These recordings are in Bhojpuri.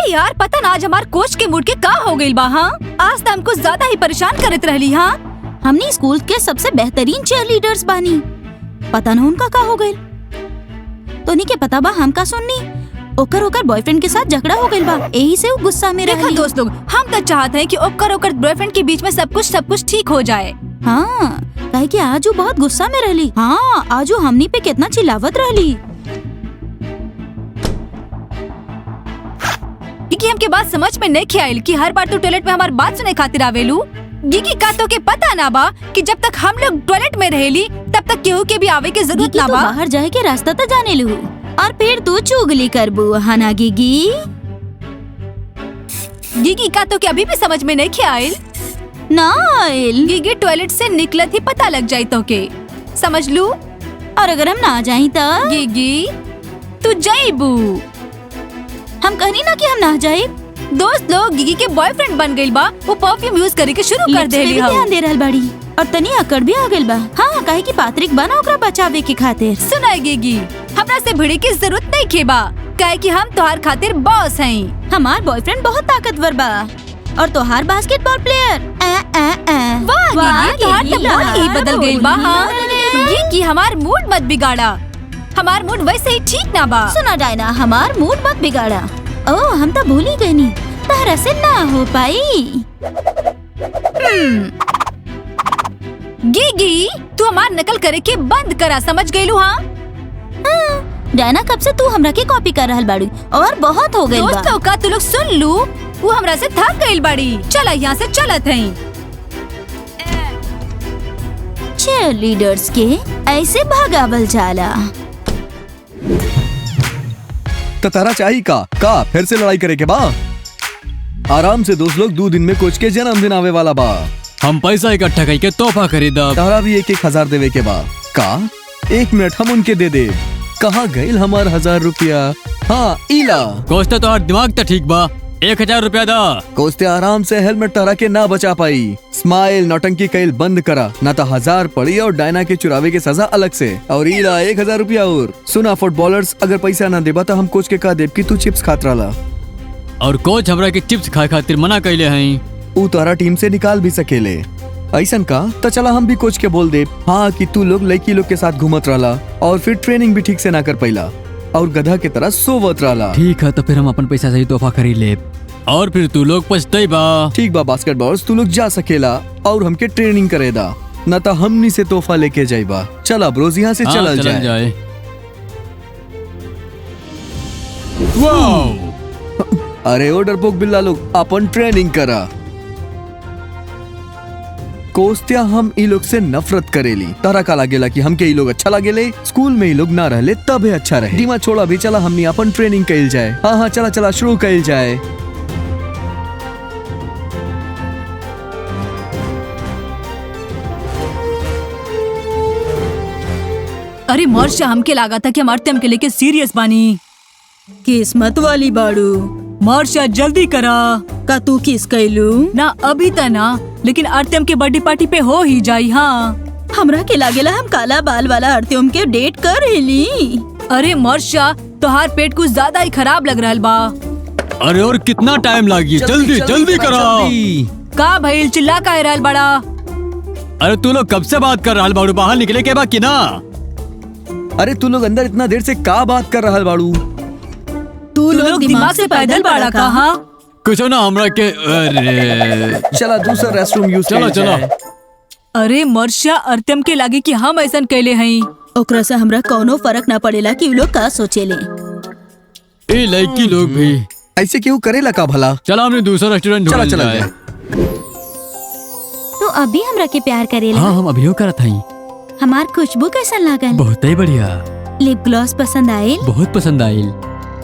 अरे यार पता ना आज हमार कोच के मूड के का हो गइल बा। हाँ आज तो हमको ज्यादा ही परेशान करत रहली। हाँ हमनी स्कूल के सबसे बेहतरीन चीयर लीडर्स बानी, पता ना उनका का हो गइल। तोनी के पता बा हम का सुननी, ओकर बॉयफ्रेंड के साथ झगड़ा हो गइल बा, यही से वो गुस्सा में देखा रहली। दोस्त लोग, हम तो चाहते हैं कि ओकर बॉयफ्रेंड के बीच में सब कुछ ठीक हो जाए। हाँ काहे कि आज वो बहुत गुस्सा में रहली। हाँ आज वो हमनी पे कितना चिल्लावत रहली। कि हमके बात समझ में नहीं आयल कि हर बार तू टॉयलेट में हमारी बात सुने खातिर आवेलू। गिगी का तो के पता ना बा कि जब तक हम लोग टॉयलेट में रहेली तब तक केहू के भी आवे के जरूरत ना बा। बाहर जाए के रास्ता तो जाने लू और फिर तू चुगली करबू, है ना गिगी? गिगी का तो के अभी भी समझ में नहीं आयल। ना आयल। गिगी टॉयलेट से निकलत ही पता लग जाये तो के, समझ लू। और अगर हम ना जाए तो गिगी तू जाइबू। हम कहनी ना कि हम ना जाए। दोस्त लोग गिगी के बॉयफ्रेंड बन गइल बा, वो परफ्यूम यूज करे के शुरू कर देली। हम ध्यान दे रहल बाड़ी और तनी अकड़ भी आ गइल बा। हाँ काहे कि पात्रिक बना ओकरा बचावे के खातिर। सुना गिगी, हमरा से भिड़े की जरूरत नहीं खेबा, काहे कि हम तोहार खातिर बॉस हैं। हमार बॉयफ्रेंड बहुत ताकतवर बा और तोहार बास्केटबॉल प्लेयर। वाह गिगी, तोहार तो बहुत ही बदल गइल बा। हाँ गिगी हमार मूड मत बिगाड़ा, हमार मूड वैसे ही ठीक ना बा। सुना डायना, हमार मूड मत बिगाड़ा। ओह हम तो भूल ही गए नी, तारा से ना हो पाई। गिगी तू हमार नकल करे के बंद करा, समझ गइलू। हाँ डायना कब से तू हमरा के कॉपी कर रहल बाड़ी और बहुत हो गइल बा। दोस्तों का तू लोग सुन लू, वो हमरा से थक गइल बाड़ी। चला यहाँ से चलत हई। चीयर लीडर्स के ऐसे भागावल जाला। तो तारा चाहिए का फिर से लड़ाई करे के बा? आराम से दोस्त लोग 2 दिन में कोच के जन्मदिन आवे वाला बा। हम पैसा इकट्ठा करके तोहफा खरीदा। तारा भी 1-1 हजार देवे के बा का? 1 मिनट हम उनके दे दे। कहाँ गइल हमार 1000 रुपया? हाँ इला। कोस्ता तो हर दिमाग तो ठीक बा, 1000 रुपया दा। कोस्ते आराम से हेलमेट तारा के ना बचा पाई। स्माइल नौटंकी कैल बंद करा, ना तो 1000 पड़ी और डायना के चुरावे के सजा अलग से। और इला 1000 रुपया और। सुना फुटबॉलर्स, अगर पैसा ना देबा तो हम कोच के का देब कि तू चिप्स खात रहला। और कोच हमरा के चिप्स खाए खातिर मना कइले हैं। ऊ तारा टीम से निकाल भी सकेले। ऐसन का तो चला हम भी कोच के बोल दे हाँ कि तू लोग लड़की लोग के साथ घूमत रहला और फिर ट्रेनिंग भी ठीक से ना कर पैला और गधा की तरह सोवत रहला। ठीक है तो फिर हम अपन पैसा से ही तोहफा खरीद ले और फिर तू लोग पछताई बा। ठीक बा बास्केटबॉल्स, तू लोग जा सकेला और हमके ट्रेनिंग करेदा, न तो हमनी से तोहफा लेके जाइबा। चला ब्रोज यहाँ से चलल जाए। वाओ! अरे ओ डरपोक बिल्ला लोग, अपन ट्रेनिंग करा। कोस्तिया हम ई लोग से नफरत करेली। तारा का लागेला कि हमके ई लोग अच्छा लागेले, स्कूल में ई लोग ना रहले तबे अच्छा रहे। दिमाग छोड़ा भी, चला हमनी अपन ट्रेनिंग कइल जाए। हाँ चला शुरू कइल जाए। अरे मर्श, हमके लगा था कि हमारे के लेके सीरियस बानी। किस्मत वाली बाड़ू। मर्शा जल्दी करा। का तू किस कैलू? ना अभी त ना, लेकिन अर्त्यम के बर्थडे पार्टी पे हो ही जाई। हाँ हमरा के लागेला हम काला बाल वाला अर्त्यम के डेट कर रही। अरे मर्शा, तोहार पेट कुछ ज्यादा ही खराब लग रहा बा। अरे और कितना टाइम लागी? जल्दी करा। का भइल, चिल्ला का रहल बड़ा? अरे तू लोग कब से बात कर रहा बाड़ू? बाहर निकले के बा कि ना? अरे तू लोग अंदर इतना देर से का बात कर रहा बाड़ू? तू लोग दिमाग से पैदल बाड़ा का? हाँ कुछ ना हमरा के। अरे चला दूसरा रेस्टरूम यूज चलो। अरे मर्शा, अर्त्यम के लागे कि हम ऐसा कैले हई। ओकरा से हमरा कोनो फर्क ना पड़ेला कि उ लोग का सोचेले। ए लड़की लोग भी ऐसे क्यों करेला का भला? चला हमने दूसरा रेस्टोरेंट ढूंढ चला लिया है। तू अभी हमरा के प्यार करेला? हाँ हम अभियो करत हई। हमार खुशबू कैसन लागल? बहुत ही बढ़िया। लिप ग्लॉस पसंद आयल? बहुत पसंद आयल।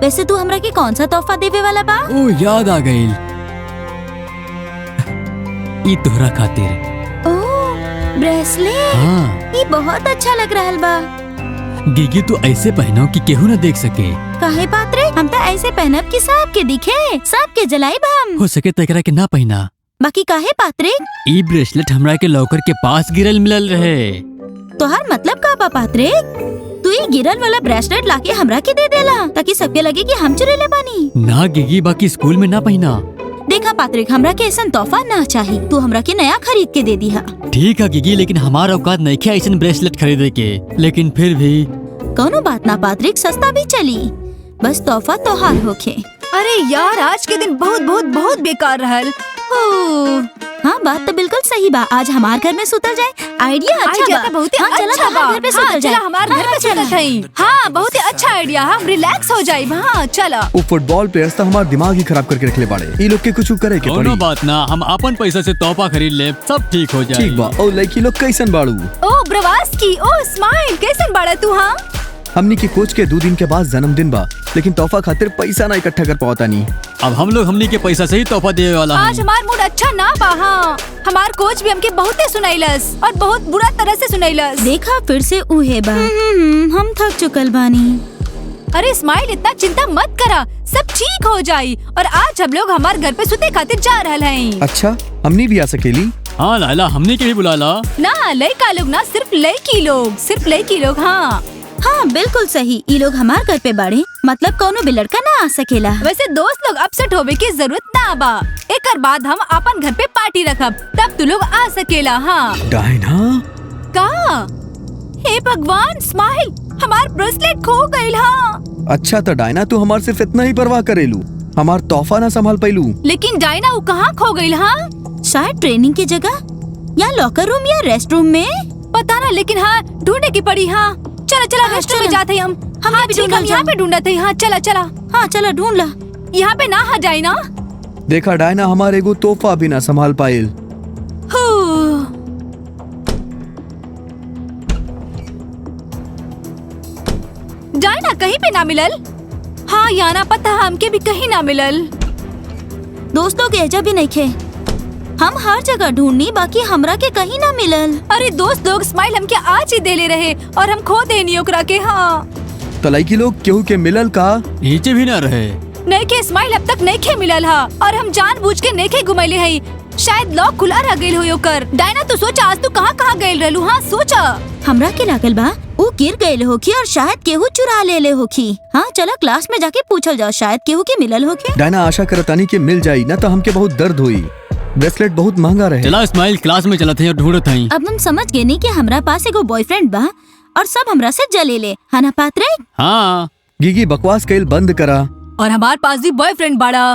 वैसे तू हमरा के कौन सा तोहफा देवे वाला बा? ओ याद आ गइल, ई तोहरा खातिर। ब्रेसलेट। हाँ ये बहुत अच्छा लग रहा बा। गिगी तू ऐसे पहनो कि केहू न देख सके। काहे पात्रे? हम तो ऐसे पहनब कि सबके दिखे, सबके जलाइब हम। हो सके तो एकरा के ना पहना। बाकी काहे पात्रे? ई ब्रेसलेट हमरा के लॉकर के पास गिरल मिलल रहे। तोहार मतलब का बा पात्रे? तू ये गिरल वाला ब्रेसलेट लाके हमरा के दे देला ताकि सबके लगे कि हम चुरेले बानी। ना गिगी, बाकी स्कूल में ना पहना। देखा पात्रिक, हमरा के ऐसा तोहफा ना चाहिए, तू हमरा के नया खरीद के दे दिहा। ठीक है गिगी, लेकिन हमारा औकात नहीं है ऐसा ब्रेसलेट खरीदे के। लेकिन फिर भी कोनो बात ना पात्रिक, सस्ता भी चली, बस तोहफा तोहार होखे। अरे यार, आज के दिन बहुत बहुत बहुत बेकार रहल। हाँ, बात तो बिल्कुल सही बा। आज हमार घर में सुतल जाए, आइडिया अच्छा आइडिया बा। तो बहुत ही हाँ, चला अच्छा बा। हमार घर पे हाँ, सुतल जाए। चला हमार घर पे चला। सुतल हई। हाँ, बहुत ही अच्छा आइडिया। हम रिलैक्स हो जाए। हाँ, चला। वो फुटबॉल प्लेयर्स तो हमारा दिमाग ही खराब करके रखले बाड़े। ये लोग के कुछ करे के दोनों पड़ी। बात ना, हम अपन पैसा से तोहफा खरीद ले, सब ठीक हो जाए। ठीक बा। और लड़की लोग कैसन बाड़ू? ओ ब्रवास की, ओ स्माइल, कैसन बाड़ा तू? हाँ, हमनी की कोच के 2 दिन के बाद जन्मदिन बा, लेकिन तोहफा खातिर पैसा ना इकट्ठा कर पाता नहीं। अब हम लोग हमनी के पैसा से ही तोहफा देवे वाला आज है। हमार मूड अच्छा ना बा। हाँ, हमार कोच भी हमके बहुत सुनाइलस और बहुत बुरा तरह से सुनाइलस। देखा, फिर से उहे बा। हम थक चुकल बानी। अरे स्माइल, इतना चिंता मत करा, सब ठीक हो जाई। और आज हम लोग हमार घर पे सुते खातिर जा रहल हई। अच्छा, हमनी भी आ सकेली? हाँ लाला, हमनी के भी बुला ला। ना लड़का लोग ना, सिर्फ लड़की लोग, सिर्फ लड़की लोग। हाँ हाँ, बिल्कुल सही। ये लोग हमार घर पे बाड़े, मतलब कोनो भी लड़का ना आ सकेला। वैसे दोस्त लोग अपसेट होवे की जरूरत ना बा। एकर बाद हम अपन घर पे पार्टी रखब, तब तू लोग आ सकेला। हाँ डायना, का? हे भगवान स्माइल, हमार ब्रेसलेट खो गइल। हाँ, अच्छा तो डायना, तू हमार सिर्फ इतना ही परवाह करेलू, हमार तोहफा ना संभाल पैलू। लेकिन डायना वो कहाँ खो गइल? हाँ, शायद ट्रेनिंग की जगह या लॉकर रूम या रेस्ट रूम में। पता ना, लेकिन हाँ ढूंढने की पड़ी। हाँ चला चला, हाँ, रेस्ट रूम में चला। जाते हैं हम। हमने हाँ भी ठीक, ढूंढा हम यहाँ पे ढूंढा थे। हाँ चला चला, हाँ चला, ढूंढ ला। यहाँ पे ना आ जाए ना। देखा डायना, हमारे एगो तोहफा भी ना संभाल पाइल। डायना कहीं पे ना मिलल। हाँ यहाँ ना, पता हमके भी कहीं ना मिलल। दोस्तों के एजा भी नहीं खे, हम हर जगह ढूंढनी, बाकी हमरा के कहीं ना मिलल। अरे दोस्त लोग, स्माइल हमके आज ही देले रहे और हम खो देनी ओकरा के। हाँ, तो लड़की लोग केहू के मिलल का? नीचे भी ना रहे। नहीं के स्माइल अब तक नहीं खे मिलल हा, और हम जानबूझ के नहीं खे घुमैले हई। शायद लॉक खुला रह गइल हो ओकर। डायना तू सोचा, आज तू कहाँ कहाँ गइल रहलू? हाँ सोचा। हमरा के लागल बा वो गिर गए होखी और शायद केहू चुरा ले होखी। हाँ चला, क्लास में जाके पूछल जाओ, शायद केहू के मिलल होखे। डायना, आशा करतानी के मिल जाई, ना तो हमके बहुत दर्द हुई। ब्रेसलेट बहुत महंगा रहे। चला स्माइल, क्लास में चलते हैं और ढूंढत हई। अब हम समझ गए नहीं कि हमरा पास एगो बॉयफ्रेंड बा और सब हमरा से जले ले, है ना पात्रिक? हाँ गिगी, बकवास कइल बंद करा। और हमार पास भी बॉयफ्रेंड बाड़ा।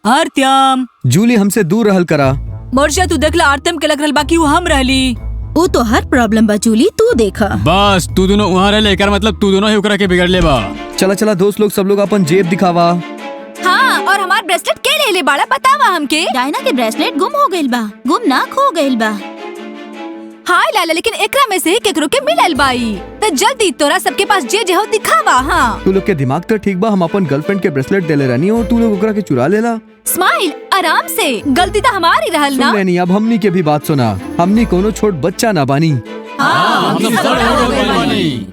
आरत्याम, जूली, हमसे दूर रहल करा। मोर्शा तू देखला, आरतम के लग रहल बाकी वो हम रहली। वो तो हर प्रॉब्लम बा जूली, तू देखा। बस तू दोनों वहाँ रह लेकर, मतलब तू दोनों ही उकरा के बिगड़ ले बा। चला चला दोस्त लोग, सब लोग अपन जेब दिखावा। हाँ, और हमार ब्रेसलेट के ले ले बाड़ा, बतावा हमके। डायना के ब्रेसलेट गुम हो गइल बा, गुम ना खो गइल बा। हाय लाला, लेकिन एकरा में से ही केकरो के मिलल बाई। तो जल्दी तोरा सबके पास जे जे हो दिखावा। हाँ तू लोग के दिमाग तो ठीक बा, हम अपन गर्लफ्रेंड के ब्रेसलेट देले रहनी और तू लोग ओकरा के चुरा लेला। स्माइल, आराम से, गलती तो हमारी रहल ना। सुन लेनी, अब हमनी के भी बात सुना। हमनी कोनो छोट बच्चा ना बानी। हम सब बड़े हो गए बानी।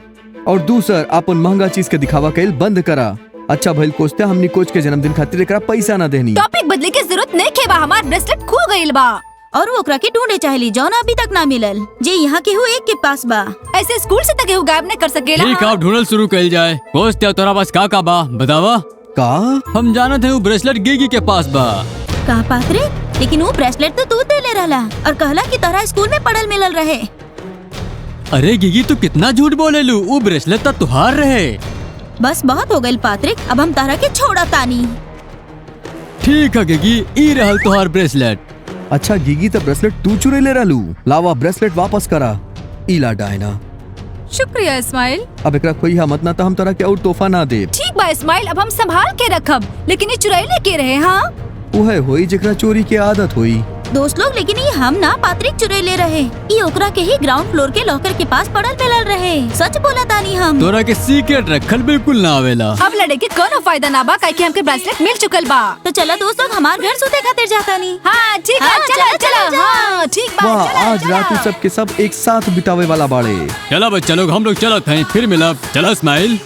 और दूसर, अपन महंगा चीज के दिखावा कइल बंद करा। अच्छा भइल कोचते, हमनी कोच के जन्मदिन खातिर एकरा पैसा ना देनी। टॉपिक बदले की जरूरत नहीं के बा, हमार ब्रेसलेट खो गइल बा। और वो ओकरा के ढूंढे चाहली, जौन अभी तक ना मिलल, जे यहाँ के हो एक के पास बा। ऐसे स्कूल से तक गायब नहीं कर सकेला। ठीक है, अब ढूंढल शुरू कइल जाए। कोच ते तोरा पास का बा बतावा। का? हम जानत है वो ब्रेसलेट गिगी के पास बा। कहा पात्रिक, लेकिन वो ब्रेसलेट तो तू दे ले रहला और कहला कि तोरा स्कूल में पढ़ल मिलल रहे। अरे गिगी, तू कितना झूठ बोलेलू, वो ब्रेसलेट तो तुहार रहे। बस बहुत हो गइल पात्रिक, अब हम तारा के छोड़ा तानी। ठीक है गिगी, ई रहल तुहार ब्रेसलेट। अच्छा गिगी, तो ब्रेसलेट तू चुरे ले रहलू। लावा ब्रेसलेट वापस करा। इला डायना, शुक्रिया स्माइल। अब एकरा कोई मत ना, तो हम तोरा के और तोहफा ना दे। ठीक बा स्माइल, अब हम संभाल के रखब, लेकिन ये चुराइले के रहे। हाँ उहे होई जेकरा चोरी के आदत होई। दोस्त लोग, लेकिन ये हम ना पात्रिक चुरे ले रहे, ये ओकरा के ही ग्राउंड फ्लोर के लॉकर के पास पड़ल मिलल रहे। सच बोला तानी हम। तोरा के सीक्रेट रखल बिल्कुल ना आवेला। अब लड़े के कोनो फायदा ना बा, काहे कि हमके ब्रेसलेट मिल चुकल बा। तो चला दोस्त लोग, हमार घर सुते खातिर जाता नहीं। हाँ ठीक है, हाँ, चला चला, चला। हाँ ठीक बा, वाह, चला, आज चला। रात सब के सब एक साथ बितावे वाला बाड़े। चला बच्चा लोग, हम लोग चलत हैं, फिर मिलब। चला स्माइल।